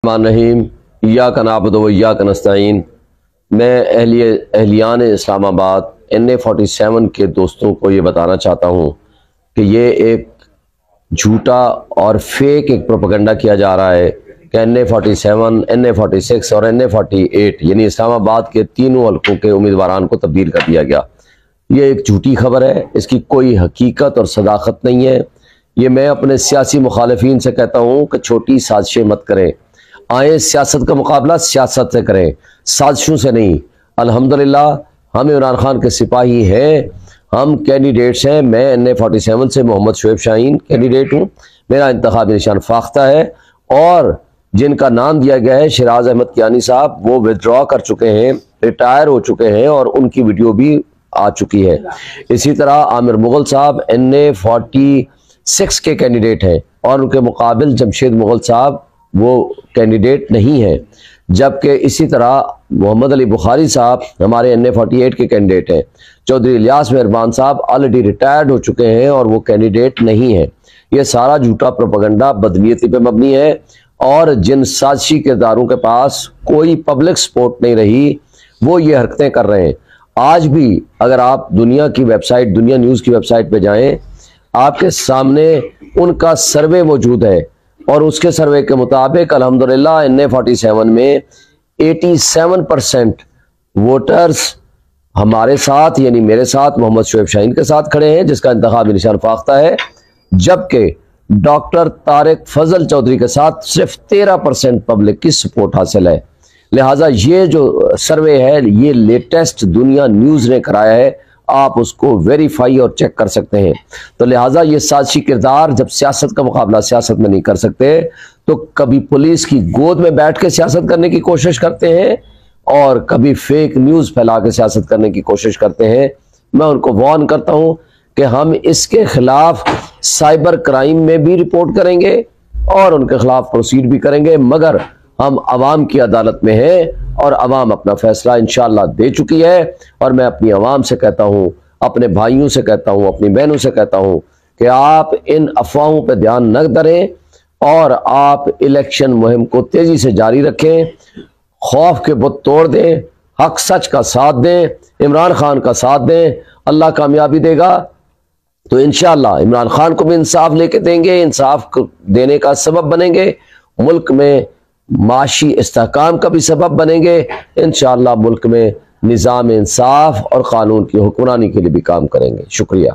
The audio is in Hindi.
रहीम इय्याक नअबुदु व इय्याक नस्तईन। मैं अहलियान इस्लामाबाद NA-47 के दोस्तों को ये बताना चाहता हूँ कि ये एक झूठा और फेक एक प्रोपेगेंडा किया जा रहा है कि NA-47, NA-46 और NA-48 यानी इस्लामाबाद के तीनों हल्कों के उम्मीदवारान को तब्दील कर दिया गया। ये एक झूठी खबर है, इसकी कोई हकीकत और सदाकत नहीं है। ये मैं अपने सियासी मुखालिफिन से कहता हूँ कि छोटी साजिशें मत करें, आए सियासत का मुकाबला सियासत से करें, साजिशों से नहीं। अल्हम्दुलिल्लाह हम इमरान खान के सिपाही हैं, हम कैंडिडेट्स हैं। मैं NA-47 से मोहम्मद शुएब शाहीन कैंडिडेट हूँ। मेरा इंतखाबी निशान फाख्ता है और जिनका नाम दिया गया है शराज अहमद कियानी साहब, वो विड्रॉ कर चुके हैं, रिटायर हो चुके हैं और उनकी वीडियो भी आ चुकी है। इसी तरह आमिर मुगल साहब NA-46 के कैंडिडेट हैं और उनके मुकाबिल जमशेद मुगल साहब वो कैंडिडेट नहीं है। जबकि इसी तरह मोहम्मद अली बुखारी साहब हमारे NA-48 के कैंडिडेट हैं। चौधरी इलियास मेहरबान साहब ऑलरेडी रिटायर्ड हो चुके हैं और वो कैंडिडेट नहीं है। ये सारा झूठा प्रोपेगेंडा बदनीयती पे मबनी है और जिन साजिशी किरदारों के पास कोई पब्लिक सपोर्ट नहीं रही वो ये हरकतें कर रहे हैं। आज भी अगर आप दुनिया की वेबसाइट, दुनिया न्यूज़ की वेबसाइट पे जाएं, आपके सामने उनका सर्वे मौजूद है और उसके सर्वे के मुताबिक अल्हम्दुलिल्लाह NA-47 में 87% वोटर्स हमारे साथ यानी मेरे साथ मोहम्मद शुएब शाहीन के साथ खड़े हैं, जिसका इंतखाबी निशान फाख्ता है। जबकि डॉक्टर तारिक फजल चौधरी के साथ सिर्फ 13% पब्लिक की सपोर्ट हासिल है। लिहाजा ये जो सर्वे है ये लेटेस्ट दुनिया न्यूज़ ने कराया है, आप उसको वेरीफाई और चेक कर सकते हैं। तो लिहाजा ये साजिशी किरदार जब सियासत का मुकाबला सियासत में नहीं कर सकते तो कभी पुलिस की गोद में बैठ के सियासत करने की कोशिश करते हैं और कभी फेक न्यूज़ फैला के सियासत करने की कोशिश करते हैं। मैं उनको वार्न करता हूं कि हम इसके खिलाफ साइबर क्राइम में भी रिपोर्ट करेंगे और उनके खिलाफ प्रोसीड भी करेंगे, मगर हम अवाम की अदालत में हैं और अवाम अपना फैसला इंशाअल्लाह दे चुकी है। और मैं अपनी अवाम से कहता हूं, अपने भाइयों से कहता हूं, अपनी बहनों से कहता हूं कि आप इन अफवाहों पर ध्यान न धरें और आप इलेक्शन मुहिम को तेजी से जारी रखें, खौफ के बुत तोड़ दें, हक सच का साथ दें, इमरान खान का साथ दें। अल्लाह कामयाबी देगा तो इंशाअल्लाह इमरान खान को भी इंसाफ लेके देंगे, इंसाफ देने का सबब बनेंगे, मुल्क में माशी इस्तेहकाम का भी सबब बनेंगे। इंशाअल्लाह मुल्क में निज़ाम इंसाफ और कानून की हुक्मरानी के लिए भी काम करेंगे। शुक्रिया।